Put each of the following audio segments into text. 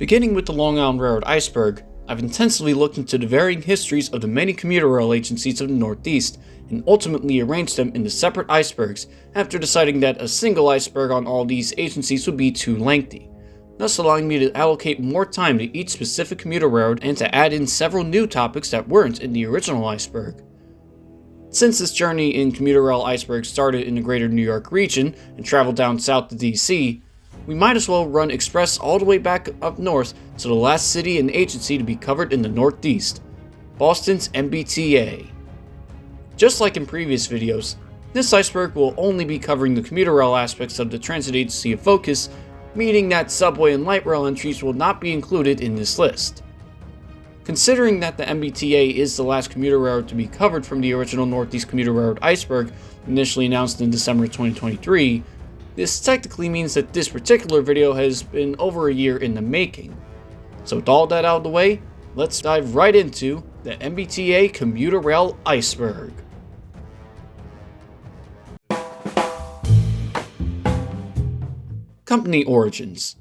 Beginning with the Long Island Railroad Iceberg, I've intensively looked into the varying histories of the many commuter rail agencies of the Northeast and ultimately arranged them into separate icebergs after deciding that a single iceberg on all these agencies would be too lengthy, thus allowing me to allocate more time to each specific commuter railroad and to add in several new topics that weren't in the original iceberg. Since this journey in commuter rail iceberg started in the greater New York region and traveled down south to DC, we might as well run express all the way back up north to the last city and agency to be covered in the Northeast, Boston's MBTA. Just like in previous videos, this iceberg will only be covering the commuter rail aspects of the transit agency of focus, meaning that subway and light rail entries will not be included in this list. Considering that the MBTA is the last commuter railroad to be covered from the original Northeast Commuter Railroad iceberg initially announced in December 2023, this technically means that this particular video has been over a year in the making. So with all that out of the way, let's dive right into the MBTA Commuter Rail Iceberg. Company origins.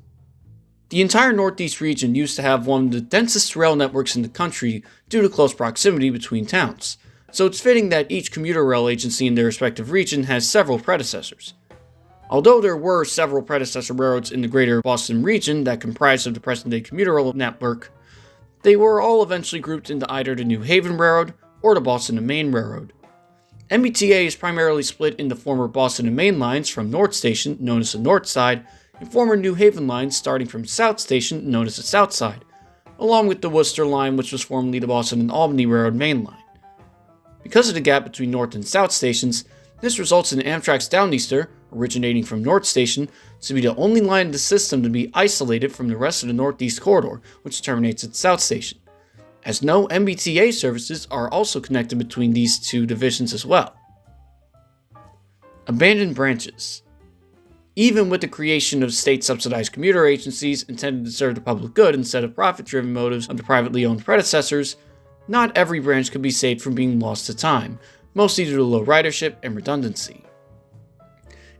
The entire Northeast region used to have one of the densest rail networks in the country due to close proximity between towns, so it's fitting that each commuter rail agency in their respective region has several predecessors. Although there were several predecessor railroads in the greater Boston region that comprised of the present-day commuter rail network, they were all eventually grouped into either the New Haven Railroad or the Boston and Maine Railroad. MBTA is primarily split into former Boston and Maine lines from North Station, known as the North Side, and former New Haven lines starting from South Station, known as the South Side, along with the Worcester line, which was formerly the Boston and Albany Railroad main line. Because of the gap between North and South stations, this results in Amtrak's Downeaster, originating from North Station, to be the only line in the system to be isolated from the rest of the Northeast Corridor, which terminates at South Station, as no MBTA services are also connected between these two divisions as well. Abandoned branches. Even with the creation of state-subsidized commuter agencies intended to serve the public good instead of profit-driven motives of the privately owned predecessors, not every branch could be saved from being lost to time, mostly due to low ridership and redundancy.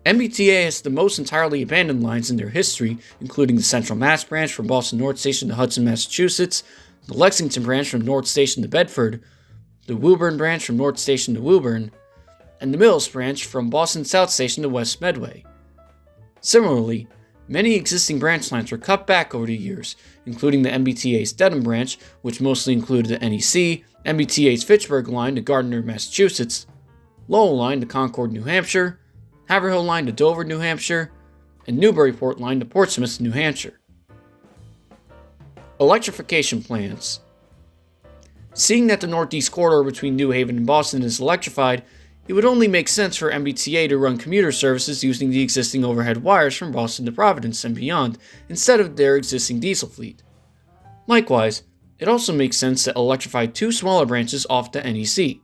MBTA has the most entirely abandoned lines in their history, including the Central Mass branch from Boston North Station to Hudson, Massachusetts, the Lexington branch from North Station to Bedford, the Woburn branch from North Station to Woburn, and the Mills branch from Boston South Station to West Medway. Similarly, many existing branch lines were cut back over the years, including the MBTA's Dedham branch, which mostly included the NEC, MBTA's Fitchburg line to Gardner, Massachusetts, Lowell line to Concord, New Hampshire, Haverhill line to Dover, New Hampshire, and Newburyport line to Portsmouth, New Hampshire. Electrification plans. Seeing that the Northeast Corridor between New Haven and Boston is electrified, it would only make sense for MBTA to run commuter services using the existing overhead wires from Boston to Providence and beyond, instead of their existing diesel fleet. Likewise, it also makes sense to electrify two smaller branches off the NEC,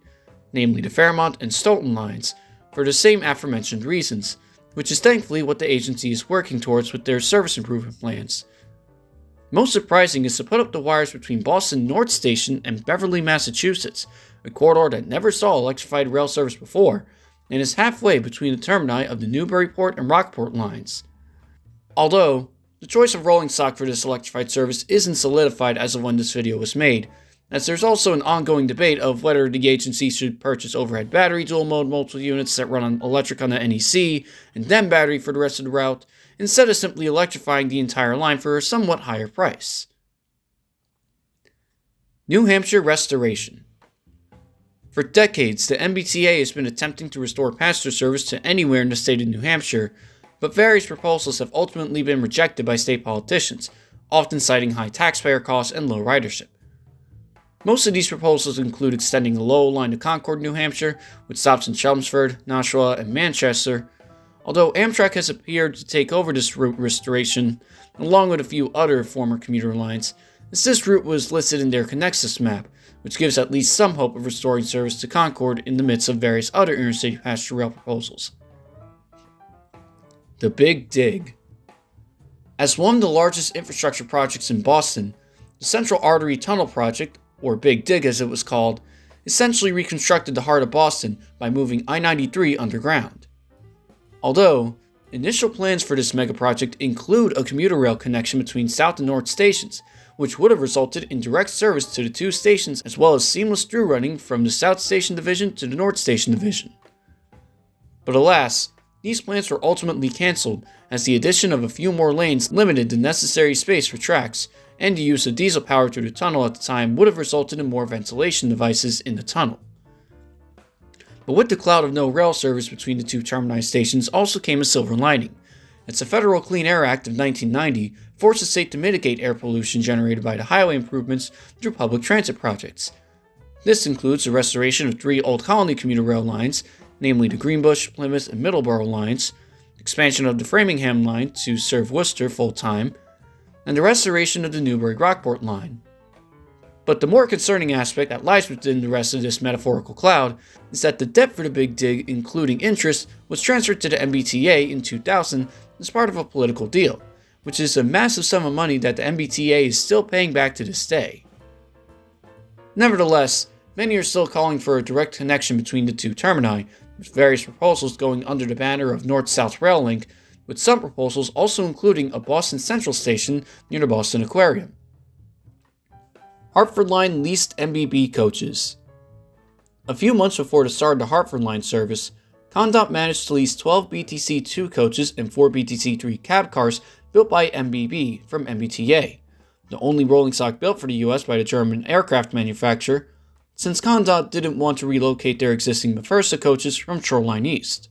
namely the Fairmont and Stoughton lines, for the same aforementioned reasons, which is thankfully what the agency is working towards with their service improvement plans. Most surprising is to put up the wires between Boston North Station and Beverly, Massachusetts, a corridor that never saw electrified rail service before, and is halfway between the termini of the Newburyport and Rockport lines. Although, the choice of rolling stock for this electrified service isn't solidified as of when this video was made, as there's also an ongoing debate of whether the agency should purchase overhead battery dual-mode multiple units that run on electric on the NEC, and then battery for the rest of the route, instead of simply electrifying the entire line for a somewhat higher price. New Hampshire restoration. For decades, the MBTA has been attempting to restore passenger service to anywhere in the state of New Hampshire, but various proposals have ultimately been rejected by state politicians, often citing high taxpayer costs and low ridership. Most of these proposals include extending the Lowell line to Concord, New Hampshire, with stops in Chelmsford, Nashua, and Manchester, although Amtrak has appeared to take over this route restoration, along with a few other former commuter lines, as this route was listed in their Connexus map, which gives at least some hope of restoring service to Concord in the midst of various other interstate passenger rail proposals. The Big Dig. As one of the largest infrastructure projects in Boston, the Central Artery Tunnel Project, or Big Dig as it was called, essentially reconstructed the heart of Boston by moving I-93 underground. Although, Initial plans for this mega project include a commuter rail connection between South and North stations, which would have resulted in direct service to the two stations as well as seamless through running from the South Station Division to the North Station Division. But alas, these plans were ultimately cancelled as the addition of a few more lanes limited the necessary space for tracks, and the use of diesel power through the tunnel at the time would have resulted in more ventilation devices in the tunnel. But with the cloud of no rail service between the two termini stations also came a silver lining, as the Federal Clean Air Act of 1990 forced the state to mitigate air pollution generated by the highway improvements through public transit projects. This includes the restoration of 3 Old Colony commuter rail lines, namely the Greenbush, Plymouth, and Middleborough lines, expansion of the Framingham line to serve Worcester full-time, and the restoration of the Newbury-Rockport line. But the more concerning aspect that lies within the rest of this metaphorical cloud is that the debt for the big dig, including interest, was transferred to the MBTA in 2000 as part of a political deal, which is a massive sum of money that the MBTA is still paying back to this day. Nevertheless, many are still calling for a direct connection between the two termini, with various proposals going under the banner of North-South Rail Link, with some proposals also including a Boston Central station near the Boston Aquarium. Hartford Line leased MBB coaches. A few months before the start of the Hartford Line service, ConnDOT managed to lease 12 BTC-2 coaches and 4 BTC-3 cab cars built by MBB from MBTA, the only rolling stock built for the US by the German aircraft manufacturer, since ConnDOT didn't want to relocate their existing Mafursa coaches from Shoreline East.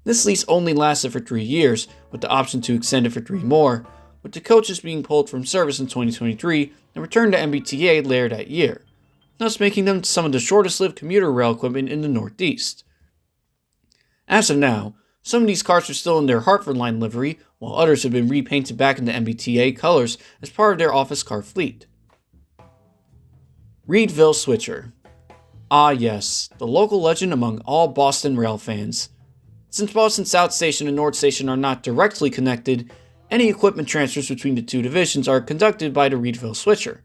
This lease only lasted for 3 years, with the option to extend it for 3 more, with the coaches being pulled from service in 2023 and returned to MBTA later that year, thus making them some of the shortest-lived commuter rail equipment in the Northeast. As of now, some of these cars are still in their Hartford Line livery, while others have been repainted back into MBTA colors as part of their office car fleet. Readville Switcher. Ah yes, the local legend among all Boston rail fans. Since Boston South Station and North Station are not directly connected, any equipment transfers between the two divisions are conducted by the Readville Switcher.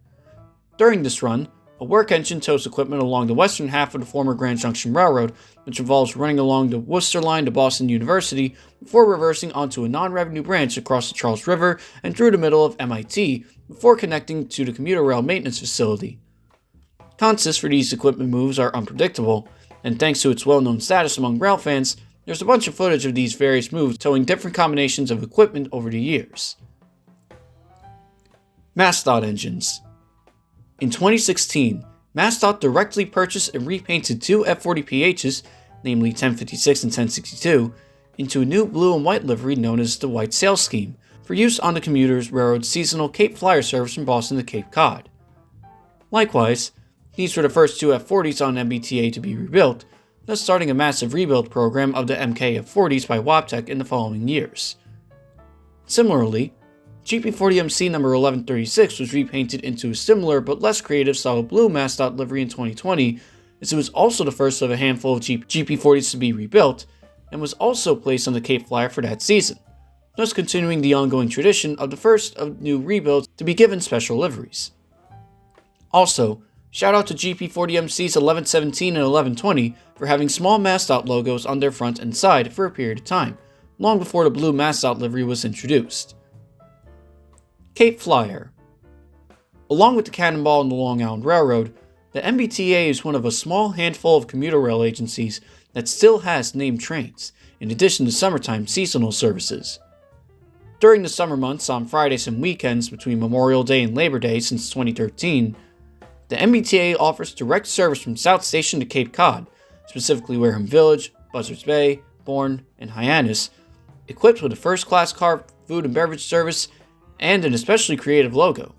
During this run, a work engine tows equipment along the western half of the former Grand Junction Railroad, which involves running along the Worcester Line to Boston University before reversing onto a non-revenue branch across the Charles River and through the middle of MIT before connecting to the commuter rail maintenance facility. Contests for these equipment moves are unpredictable, and thanks to its well-known status among rail fans, there's a bunch of footage of these various moves towing different combinations of equipment over the years. MassDOT engines. In 2016, MassDOT directly purchased and repainted 2 F40PHs, namely 1056 and 1062, into a new blue and white livery known as the White Sail Scheme, for use on the Commuter's Railroad's seasonal Cape Flyer service from Boston to Cape Cod. Likewise, these were the first 2 F40s on MBTA to be rebuilt, thus starting a massive rebuild program of the MK F40s by Wabtec in the following years. Similarly, GP40MC number 1136 was repainted into a similar but less creative solid blue MassDOT livery in 2020, as it was also the first of a handful of GP40s to be rebuilt, and was also placed on the Cape Flyer for that season, thus continuing the ongoing tradition of the first of new rebuilds to be given special liveries. Also, shout out to GP40MC's 1117 and 1120 for having small MassDOT logos on their front and side for a period of time, long before the blue MassDOT livery was introduced. Cape Flyer. Along with the Cannonball and the Long Island Railroad, the MBTA is one of a small handful of commuter rail agencies that still has named trains, in addition to summertime seasonal services. During the summer months on Fridays and weekends between Memorial Day and Labor Day since 2013, the MBTA offers direct service from South Station to Cape Cod, specifically Wareham Village, Buzzards Bay, Bourne, and Hyannis, equipped with a first-class car food and beverage service and an especially creative logo.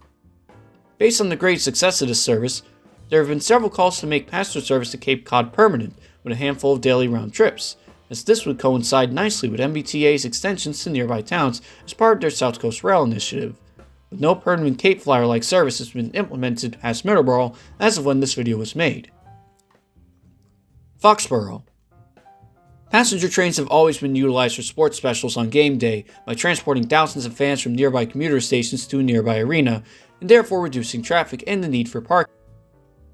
Based on the great success of this service, there have been several calls to make passenger service to Cape Cod permanent with a handful of daily round trips, as this would coincide nicely with MBTA's extensions to nearby towns as part of their South Coast Rail initiative, with no permanent Cape Flyer-like service has been implemented past Middleborough as of when this video was made. Foxboro. Passenger trains have always been utilized for sports specials on game day by transporting thousands of fans from nearby commuter stations to a nearby arena, and therefore reducing traffic and the need for parking.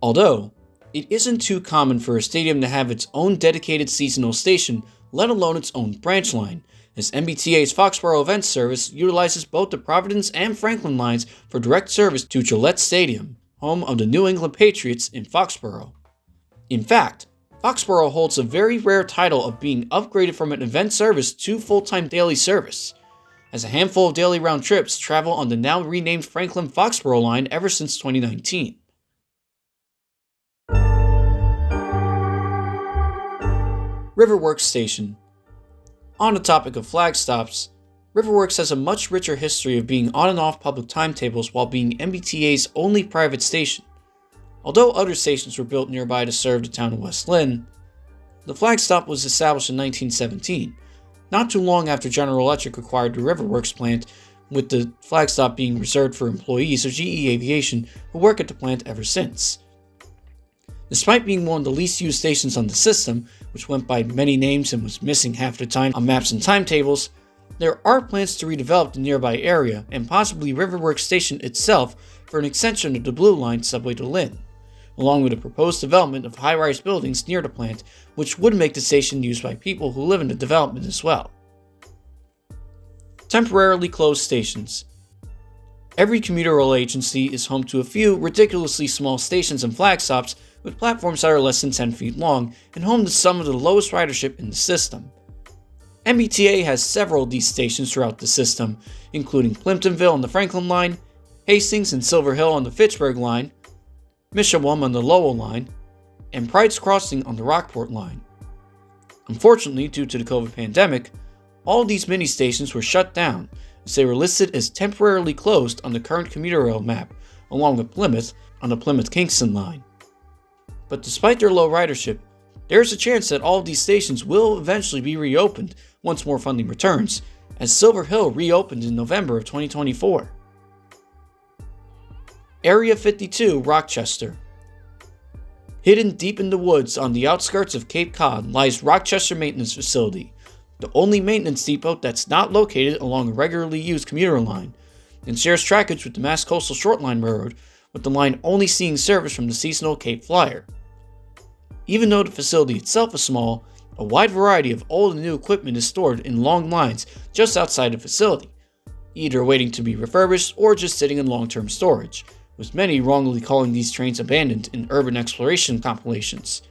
Although, it isn't too common for a stadium to have its own dedicated seasonal station, let alone its own branch line, as MBTA's Foxboro event service utilizes both the Providence and Franklin lines for direct service to Gillette Stadium, home of the New England Patriots in Foxboro. In fact, Foxboro holds a very rare title of being upgraded from an event service to full-time daily service, as a handful of daily round trips travel on the now renamed Franklin Foxboro line ever since 2019. Riverworks Station. On the topic of flag stops, Riverworks has a much richer history of being on and off public timetables while being MBTA's only private station. Although other stations were built nearby to serve the town of West Lynn, the flag stop was established in 1917, not too long after General Electric acquired the Riverworks plant, with the flag stop being reserved for employees of GE Aviation who work at the plant ever since. Despite being one of the least used stations on the system, which went by many names and was missing half the time on maps and timetables, there are plans to redevelop the nearby area and possibly Riverworks Station itself for an extension of the Blue Line subway to Lynn, along with a proposed development of high-rise buildings near the plant, which would make the station used by people who live in the development as well. Temporarily closed stations. Every commuter rail agency is home to a few ridiculously small stations and flag stops with platforms that are less than 10 feet long and home to some of the lowest ridership in the system. MBTA has several of these stations throughout the system, including Plimptonville on the Franklin line, Hastings and Silver Hill on the Fitchburg line, Mishawum on the Lowell line, and Pride's Crossing on the Rockport line. Unfortunately, due to the COVID pandemic, all these mini stations were shut down as they were listed as temporarily closed on the current commuter rail map, along with Plymouth on the Plymouth-Kingston line. But despite their low ridership, there is a chance that all of these stations will eventually be reopened once more funding returns, as Silver Hill reopened in November of 2024. Area 52, Rochester. Hidden deep in the woods on the outskirts of Cape Cod lies Rochester Maintenance Facility, the only maintenance depot that's not located along a regularly used commuter line, and shares trackage with the Mass Coastal Short Line Railroad, with the line only seeing service from the seasonal Cape Flyer. Even though the facility itself is small, a wide variety of old and new equipment is stored in long lines just outside the facility, either waiting to be refurbished or just sitting in long-term storage, with many wrongly calling these trains abandoned in urban exploration compilations.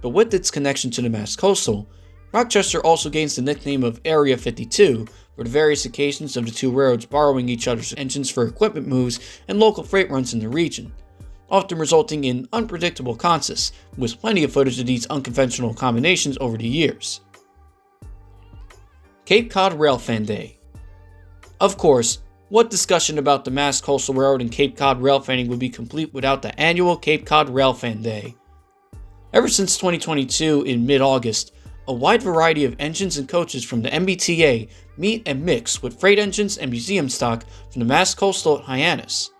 But with its connection to the Mass Coastal, Rochester also gains the nickname of Area 52 for the various occasions of the two railroads borrowing each other's engines for equipment moves and local freight runs in the region, often resulting in unpredictable contests, with plenty of footage of these unconventional combinations over the years. Cape Cod Rail Fan Day. Of course, what discussion about the Mass Coastal Railroad and Cape Cod rail fanning would be complete without the annual Cape Cod Rail Fan Day? Ever since 2022 in mid-August, a wide variety of engines and coaches from the MBTA meet and mix with freight engines and museum stock from the Mass Coastal at Hyannis.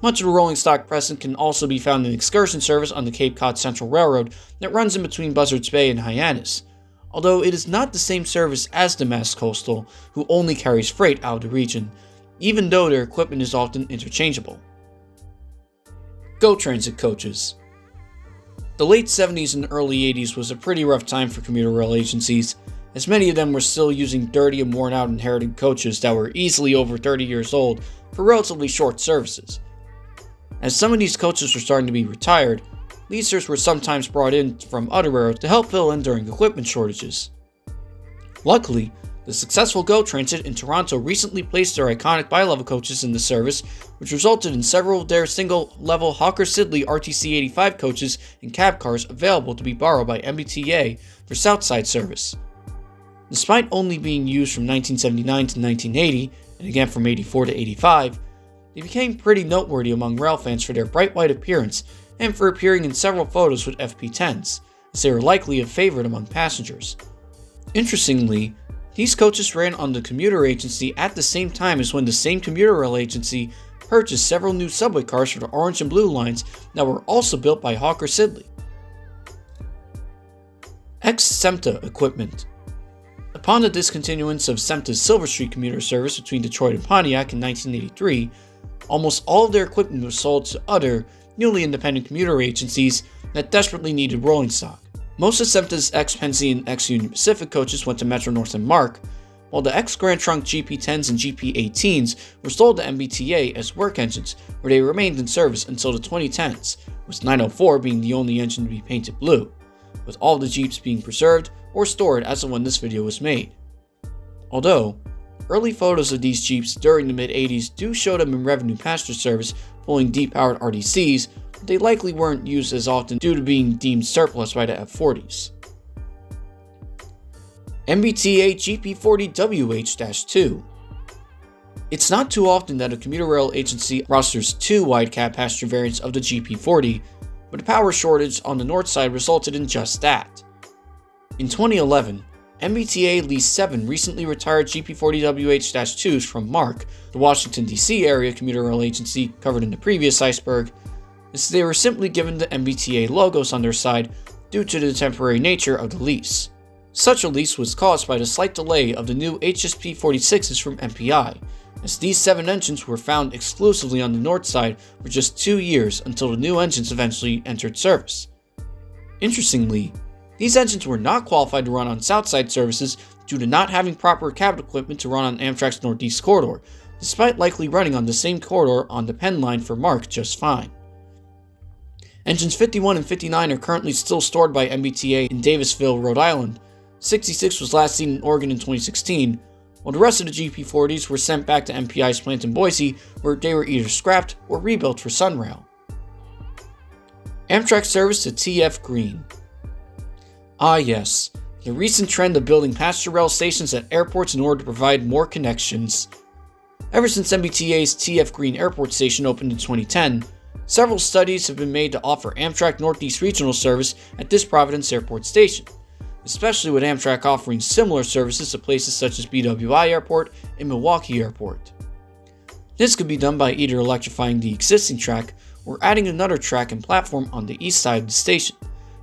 Much of the rolling stock present can also be found in excursion service on the Cape Cod Central Railroad that runs in between Buzzards Bay and Hyannis, although it is not the same service as the Mass Coastal, who only carries freight out of the region, even though their equipment is often interchangeable. Go Transit coaches. The late 70s and early 80s was a pretty rough time for commuter rail agencies, as many of them were still using dirty and worn out inherited coaches that were easily over 30 years old for relatively short services. As some of these coaches were starting to be retired, leasers were sometimes brought in from other railroads to help fill in during equipment shortages. Luckily, the successful Go Transit in Toronto recently placed their iconic bi-level coaches in the service, which resulted in several of their single-level Hawker-Siddeley RTC-85 coaches and cab cars available to be borrowed by MBTA for Southside service. Despite only being used from 1979 to 1980, and again from 84 to 85, they became pretty noteworthy among rail fans for their bright white appearance and for appearing in several photos with FP10s, as they were likely a favorite among passengers. Interestingly, these coaches ran on the commuter agency at the same time as when the same commuter rail agency purchased several new subway cars for the Orange and Blue lines that were also built by Hawker-Siddeley. Ex-SEMTA equipment. Upon the discontinuance of SEMTA's Silver Street commuter service between Detroit and Pontiac in 1983, almost all of their equipment was sold to other, newly independent commuter agencies that desperately needed rolling stock, Most of SEPTA's X-Pennsy and X-Union Pacific coaches went to Metro North and MARC, while the X-Grand Trunk GP10s and GP18s were sold to MBTA as work engines, where they remained in service until the 2010s, with 904 being the only engine to be painted blue, with all the Jeeps being preserved or stored as of when this video was made. Although, early photos of these Jeeps during the mid-80s do show them in revenue passenger service pulling depowered RDCs, but they likely weren't used as often due to being deemed surplus by the F40s. MBTA GP40WH-2. It's not too often that a commuter rail agency rosters two wide-cab passenger variants of the GP40, but a power shortage on the north side resulted in just that. In 2011, MBTA leased 7 recently retired GP40WH-2s from MARC, the Washington, D.C. area commuter rail agency covered in the previous Iceberg, as they were simply given the MBTA logos on their side due to the temporary nature of the lease. Such a lease was caused by the slight delay of the new HSP-46s from MPI, as these 7 engines were found exclusively on the north side for just 2 years until the new engines eventually entered service. Interestingly, these engines were not qualified to run on Southside services due to not having proper cabin equipment to run on Amtrak's Northeast Corridor, despite likely running on the same corridor on the Penn line for MARC just fine. Engines 51 and 59 are currently still stored by MBTA in Davisville, Rhode Island. 66 was last seen in Oregon in 2016, while the rest of the GP40s were sent back to MPI's plant in Boise, where they were either scrapped or rebuilt for Sunrail. Amtrak service to TF Green. Ah yes, the recent trend of building passenger rail stations at airports in order to provide more connections. Ever since MBTA's TF Green Airport Station opened in 2010, several studies have been made to offer Amtrak Northeast Regional service at this Providence Airport Station, especially with Amtrak offering similar services to places such as BWI Airport and Milwaukee Airport. This could be done by either electrifying the existing track or adding another track and platform on the east side of the station,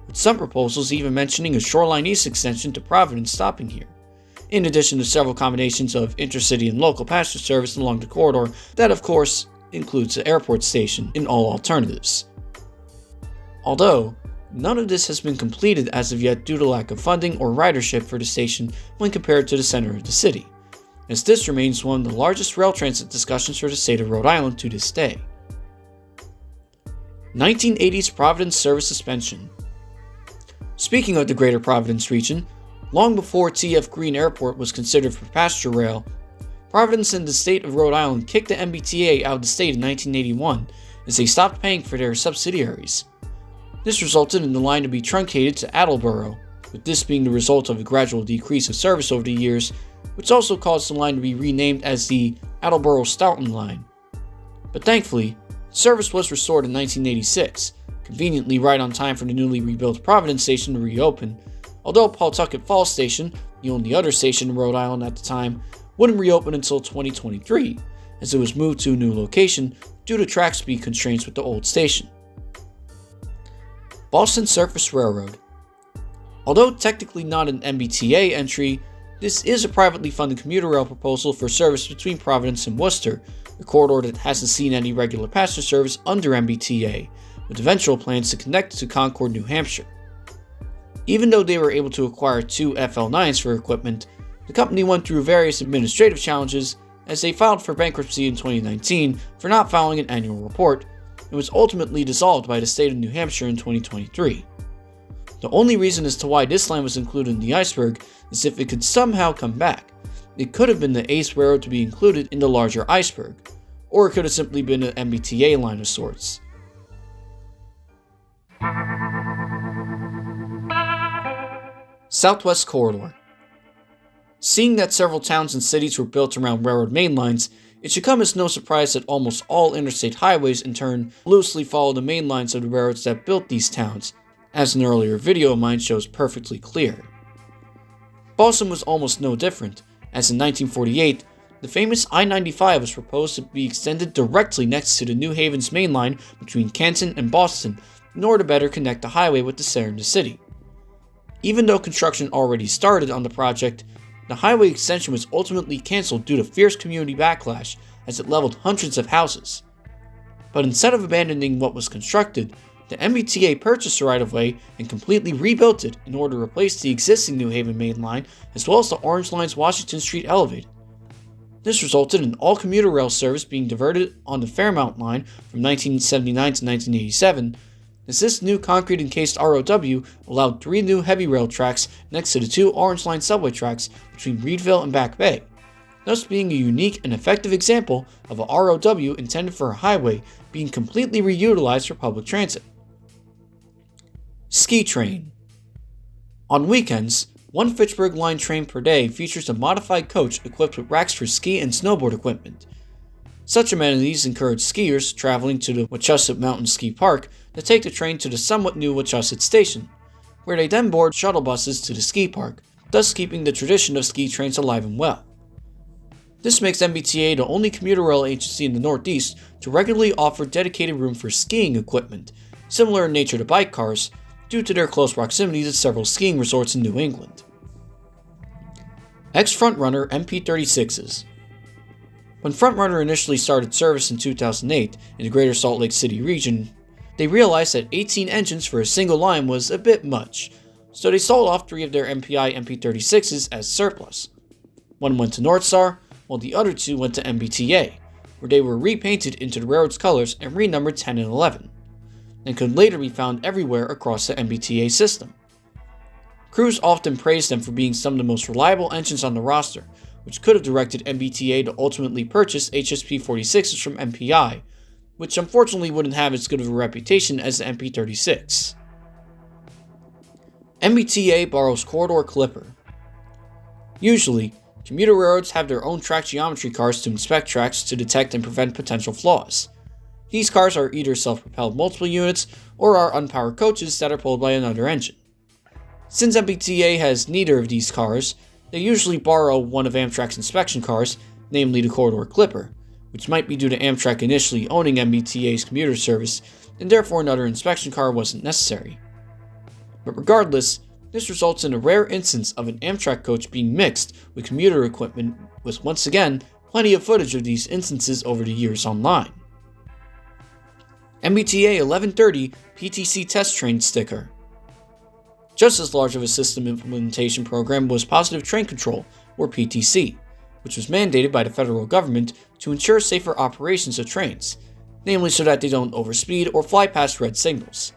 with some proposals even mentioning a Shoreline East extension to Providence stopping here, in addition to several combinations of intercity and local passenger service along the corridor that of course includes the airport station in all alternatives. Although, none of this has been completed as of yet due to lack of funding or ridership for the station when compared to the center of the city, as this remains one of the largest rail transit discussions for the state of Rhode Island to this day. 1980s Providence service suspension. Speaking of the greater Providence region, long before TF Green Airport was considered for passenger rail, Providence and the state of Rhode Island kicked the MBTA out of the state in 1981 as they stopped paying for their subsidiaries. This resulted in the line to be truncated to Attleboro, with this being the result of a gradual decrease of service over the years, which also caused the line to be renamed as the Attleboro-Stoughton Line. But thankfully, service was restored in 1986, conveniently right on time for the newly rebuilt Providence station to reopen, although Pawtucket Falls Station, the only other station in Rhode Island at the time, wouldn't reopen until 2023, as it was moved to a new location due to track speed constraints with the old station. Boston Surface Railroad. Although technically not an MBTA entry, this is a privately funded commuter rail proposal for service between Providence and Worcester, a corridor that hasn't seen any regular passenger service under MBTA, with eventual plans to connect to Concord, New Hampshire. Even though they were able to acquire 2 FL9s for equipment, the company went through various administrative challenges as they filed for bankruptcy in 2019 for not filing an annual report, and was ultimately dissolved by the state of New Hampshire in 2023. The only reason as to why this line was included in the Iceberg is if it could somehow come back. It could have been the Ace Railroad to be included in the larger Iceberg, or it could have simply been an MBTA line of sorts. Southwest Corridor. Seeing that several towns and cities were built around railroad main lines, it should come as no surprise that almost all interstate highways in turn loosely follow the main lines of the railroads that built these towns, as an earlier video of mine shows perfectly clear. Boston was almost no different, as in 1948, the famous I-95 was proposed to be extended directly next to the New Haven's main line between Canton and Boston in order to better connect the highway with the center of the city. Even though construction already started on the project, the highway extension was ultimately cancelled due to fierce community backlash as it leveled hundreds of houses. But instead of abandoning what was constructed, the MBTA purchased the right-of-way and completely rebuilt it in order to replace the existing New Haven main line as well as the Orange Line's Washington Street elevated. This resulted in all commuter rail service being diverted on the Fairmount line from 1979 to 1987, as this new concrete-encased ROW allowed 3 new heavy rail tracks next to the 2 Orange Line subway tracks between Readville and Back Bay, thus being a unique and effective example of a ROW intended for a highway being completely reutilized for public transit. Ski Train. On weekends, one Fitchburg Line train per day features a modified coach equipped with racks for ski and snowboard equipment. Such amenities encourage skiers traveling to the Wachusett Mountain Ski Park to take the train to the somewhat new Wachusett Station, where they then board shuttle buses to the ski park, thus keeping the tradition of ski trains alive and well. This makes MBTA the only commuter rail agency in the Northeast to regularly offer dedicated room for skiing equipment, similar in nature to bike cars, due to their close proximity to several skiing resorts in New England. Ex-Frontrunner MP36s. When Frontrunner initially started service in 2008 in the greater Salt Lake City region, they realized that 18 engines for a single line was a bit much, so they sold off 3 of their MPI MP36s as surplus. One went to Northstar, while the other 2 went to MBTA, where they were repainted into the railroad's colors and renumbered 10 and 11, and could later be found everywhere across the MBTA system. Crews often praised them for being some of the most reliable engines on the roster, which could have directed MBTA to ultimately purchase HSP 46s from MPI, which unfortunately wouldn't have as good of a reputation as the MP36. MBTA borrows Corridor Clipper. Usually, commuter railroads have their own track geometry cars to inspect tracks to detect and prevent potential flaws. These cars are either self-propelled multiple units or are unpowered coaches that are pulled by another engine. Since MBTA has neither of these cars, they usually borrow one of Amtrak's inspection cars, namely the Corridor Clipper, which might be due to Amtrak initially owning MBTA's commuter service, and therefore another inspection car wasn't necessary. But regardless, this results in a rare instance of an Amtrak coach being mixed with commuter equipment, with once again plenty of footage of these instances over the years online. MBTA 1130 PTC Test Train Sticker. Just as large of a system implementation program was Positive Train Control, or PTC, which was mandated by the federal government to ensure safer operations of trains, namely so that they don't overspeed or fly past red signals.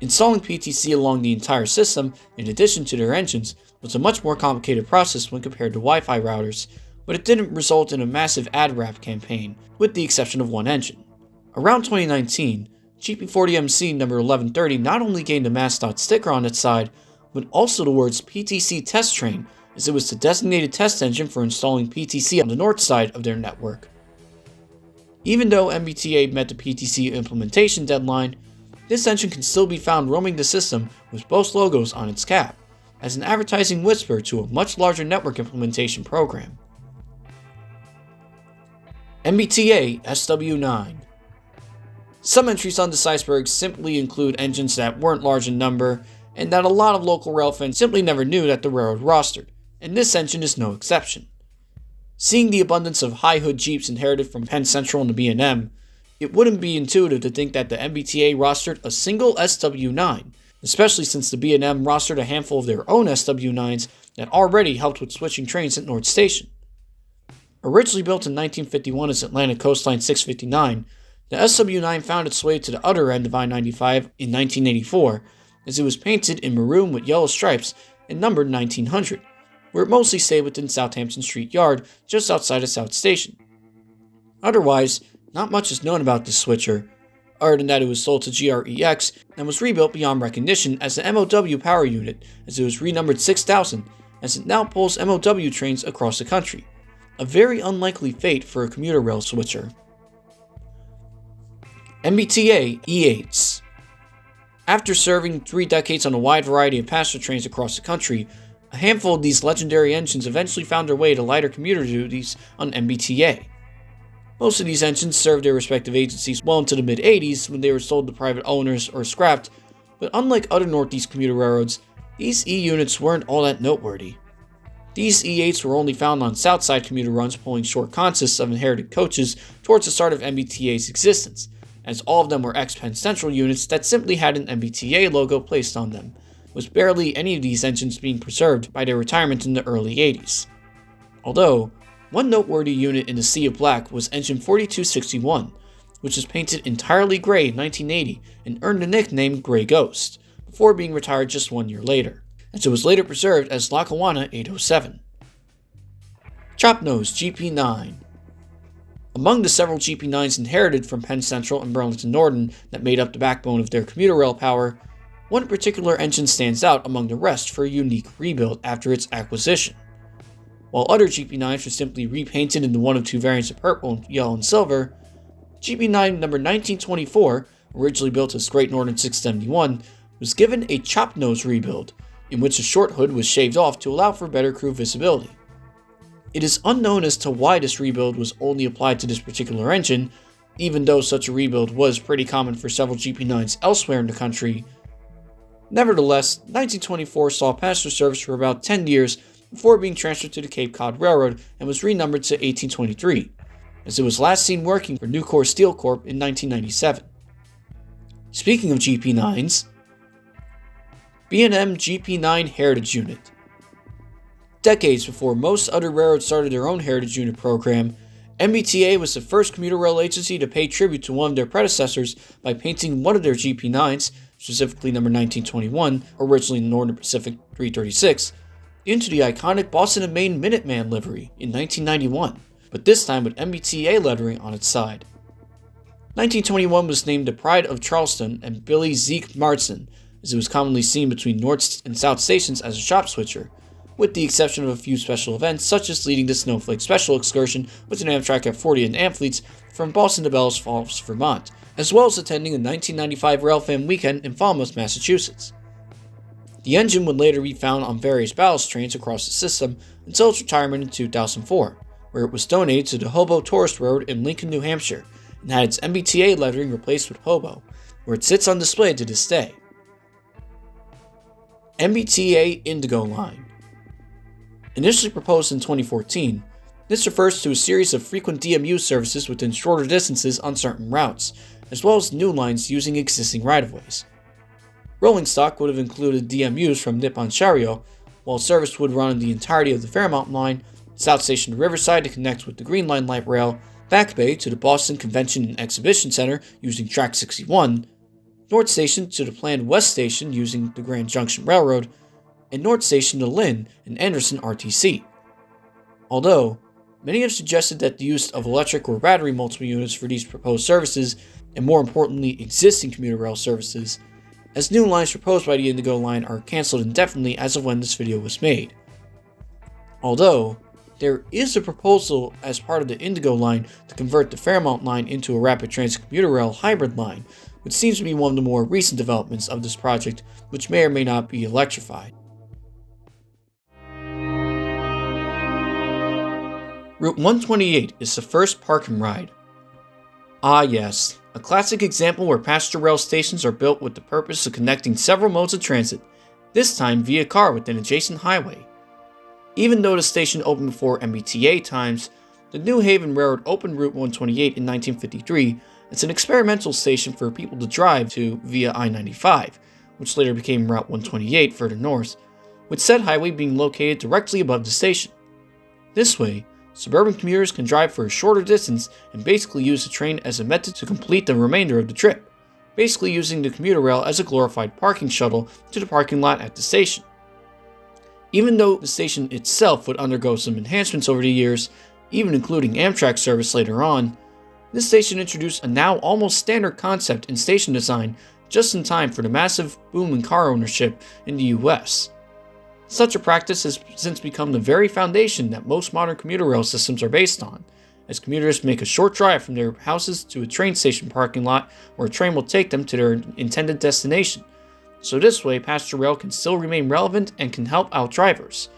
Installing PTC along the entire system, in addition to their engines, was a much more complicated process when compared to Wi-Fi routers, but it didn't result in a massive ad wrap campaign, with the exception of one engine. Around 2019, GP40MC number 1130 not only gained a MassDOT sticker on its side, but also the words PTC Test Train, as it was the designated test engine for installing PTC on the north side of their network. Even though MBTA met the PTC implementation deadline, this engine can still be found roaming the system with both logos on its cab, as an advertising whisper to a much larger network implementation program. MBTA SW9. Some entries on this Iceberg simply include engines that weren't large in number, and that a lot of local rail fans simply never knew that the railroad rostered, and this engine is no exception. Seeing the abundance of high-hood Jeeps inherited from Penn Central and the B&M, it wouldn't be intuitive to think that the MBTA rostered a single SW9, especially since the B&M rostered a handful of their own SW9s that already helped with switching trains at North Station. Originally built in 1951 as Atlantic Coastline 659, the SW9 found its way to the other end of I-95 in 1984, as it was painted in maroon with yellow stripes and numbered 1900, where it mostly stayed within Southampton Street Yard just outside of South Station. Otherwise, not much is known about this switcher, other than that it was sold to GREX and was rebuilt beyond recognition as the MOW power unit, as it was renumbered 6000, as it now pulls MOW trains across the country, a very unlikely fate for a commuter rail switcher. MBTA E8s. After serving 3 decades on a wide variety of passenger trains across the country, a handful of these legendary engines eventually found their way to lighter commuter duties on MBTA. Most of these engines served their respective agencies well into the mid-80s when they were sold to private owners or scrapped, but unlike other Northeast commuter railroads, these E units weren't all that noteworthy. These E8s were only found on Southside commuter runs pulling short consists of inherited coaches towards the start of MBTA's existence, as all of them were ex-Penn Central units that simply had an MBTA logo placed on them, with barely any of these engines being preserved by their retirement in the early 80s. Although, one noteworthy unit in the sea of black was engine 4261, which was painted entirely gray in 1980 and earned the nickname Gray Ghost, before being retired just 1 year later, as it was later preserved as Lackawanna 807. Chopnose GP9. Among the several GP9s inherited from Penn Central and Burlington Northern that made up the backbone of their commuter rail power, one particular engine stands out among the rest for a unique rebuild after its acquisition. While other GP9s were simply repainted into one of two variants of purple, yellow, and silver, GP9 number 1924, originally built as Great Northern 671, was given a chopnose rebuild, in which a short hood was shaved off to allow for better crew visibility. It is unknown as to why this rebuild was only applied to this particular engine, even though such a rebuild was pretty common for several GP9s elsewhere in the country. Nevertheless, 1924 saw passenger service for about 10 years before being transferred to the Cape Cod Railroad and was renumbered to 1823, as it was last seen working for Nucor Steel Corp in 1997. Speaking of GP9s, B&M GP9 Heritage Unit. Decades before most other railroads started their own Heritage Unit program, MBTA was the first commuter rail agency to pay tribute to one of their predecessors by painting one of their GP9s, specifically number 1921, originally Northern Pacific 336, into the iconic Boston and Maine Minuteman livery in 1991, but this time with MBTA lettering on its side. 1921 was named the Pride of Charleston and Billy Zeke Marston, as it was commonly seen between North and South stations as a shop switcher, with the exception of a few special events such as leading the Snowflake Special Excursion with an Amtrak F40 and Amphileets from Boston to Bellows Falls, Vermont, as well as attending the 1995 Railfan Weekend in Falmouth, Massachusetts. The engine would later be found on various ballast trains across the system until its retirement in 2004, where it was donated to the Hobo Tourist Road in Lincoln, New Hampshire, and had its MBTA lettering replaced with Hobo, where it sits on display to this day. MBTA Indigo Line. Initially proposed in 2014, this refers to a series of frequent DMU services within shorter distances on certain routes, as well as new lines using existing right-of-ways. Rolling stock would have included DMUs from Nippon Sharyo, while service would run the entirety of the Fairmount Line, South Station to Riverside to connect with the Green Line Light Rail, Back Bay to the Boston Convention and Exhibition Center using Track 61, North Station to the planned West Station using the Grand Junction Railroad, and North Station to Lynn and Anderson RTC. Although, many have suggested that the use of electric or battery multiple units for these proposed services, and more importantly existing commuter rail services, as new lines proposed by the Indigo Line are cancelled indefinitely as of when this video was made. Although, there is a proposal as part of the Indigo Line to convert the Fairmount Line into a rapid transit commuter rail hybrid line, which seems to be one of the more recent developments of this project, which may or may not be electrified. Route 128 is the first park and ride. Ah yes, a classic example where passenger rail stations are built with the purpose of connecting several modes of transit, this time via car with an adjacent highway. Even though the station opened before MBTA times, the New Haven Railroad opened Route 128 in 1953 as an experimental station for people to drive to via I-95, which later became Route 128 further north, with said highway being located directly above the station. This way, suburban commuters can drive for a shorter distance and basically use the train as a method to complete the remainder of the trip, basically using the commuter rail as a glorified parking shuttle to the parking lot at the station. Even though the station itself would undergo some enhancements over the years, even including Amtrak service later on, this station introduced a now almost standard concept in station design just in time for the massive boom in car ownership in the US. Such a practice has since become the very foundation that most modern commuter rail systems are based on, as commuters make a short drive from their houses to a train station parking lot where a train will take them to their intended destination. So this way, passenger rail can still remain relevant and can help out drivers,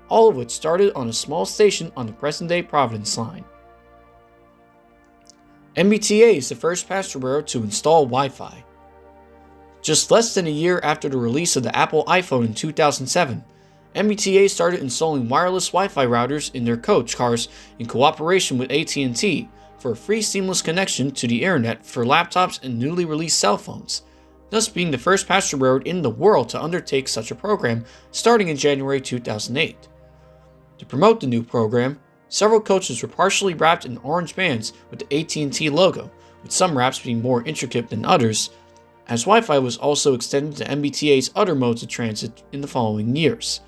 all of which started on a small station on the present-day Providence line. MBTA is the first passenger railroad to install Wi-Fi. Just less than a year after the release of the Apple iPhone in 2007, MBTA started installing wireless Wi-Fi routers in their coach cars in cooperation with AT&T for a free seamless connection to the internet for laptops and newly released cell phones, thus being the first passenger railroad in the world to undertake such a program starting in January 2008. To promote the new program, several coaches were partially wrapped in orange bands with the AT&T logo, with some wraps being more intricate than others, as Wi-Fi was also extended to MBTA's other modes of transit in the following years.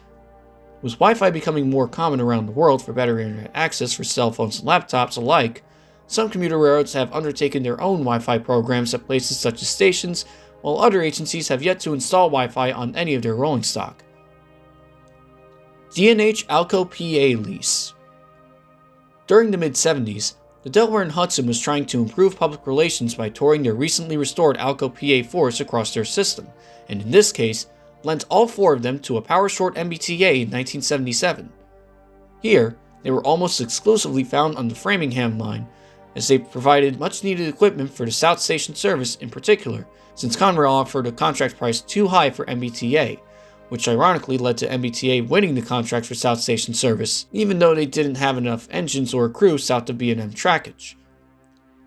With Wi-Fi becoming more common around the world for better internet access for cell phones and laptops alike, some commuter railroads have undertaken their own Wi-Fi programs at places such as stations, while other agencies have yet to install Wi-Fi on any of their rolling stock. D&H Alco PA lease. During the mid-70s, the Delaware and Hudson was trying to improve public relations by touring their recently restored Alco PA force across their system, and in this case, lent all four of them to a power-short MBTA in 1977. Here, they were almost exclusively found on the Framingham line, as they provided much-needed equipment for the South Station service in particular, since Conrail offered a contract price too high for MBTA, which ironically led to MBTA winning the contract for South Station service, even though they didn't have enough engines or crew south of B&M trackage.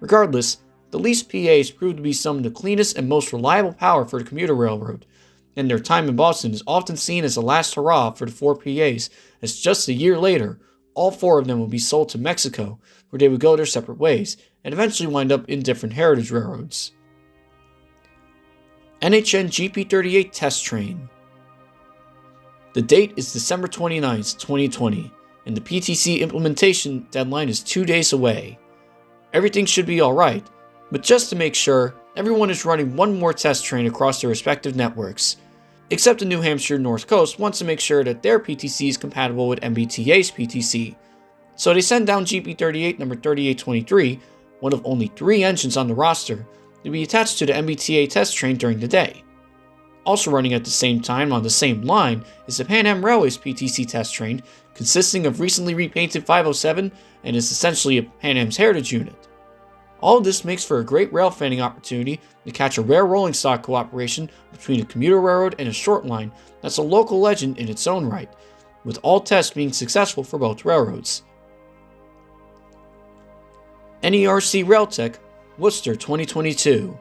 Regardless, the Leased PAs proved to be some of the cleanest and most reliable power for the commuter railroad, and their time in Boston is often seen as the last hurrah for the four PAs, as just a year later, all four of them would be sold to Mexico, where they would go their separate ways, and eventually wind up in different heritage railroads. NHN GP38 Test Train. The date is December 29, 2020, and the PTC implementation deadline is 2 days away. Everything should be alright, but just to make sure, everyone is running one more test train across their respective networks. Except the New Hampshire North Coast wants to make sure that their PTC is compatible with MBTA's PTC, so they send down GP38 number 3823, one of only 3 engines on the roster, to be attached to the MBTA test train during the day. Also running at the same time on the same line is the Pan Am Railway's PTC test train, consisting of recently repainted 507 and is essentially a Pan Am's heritage unit. All of this makes for a great rail fanning opportunity to catch a rare rolling stock cooperation between a commuter railroad and a short line that's a local legend in its own right, with all tests being successful for both railroads. NERC Railtech, Worcester 2022.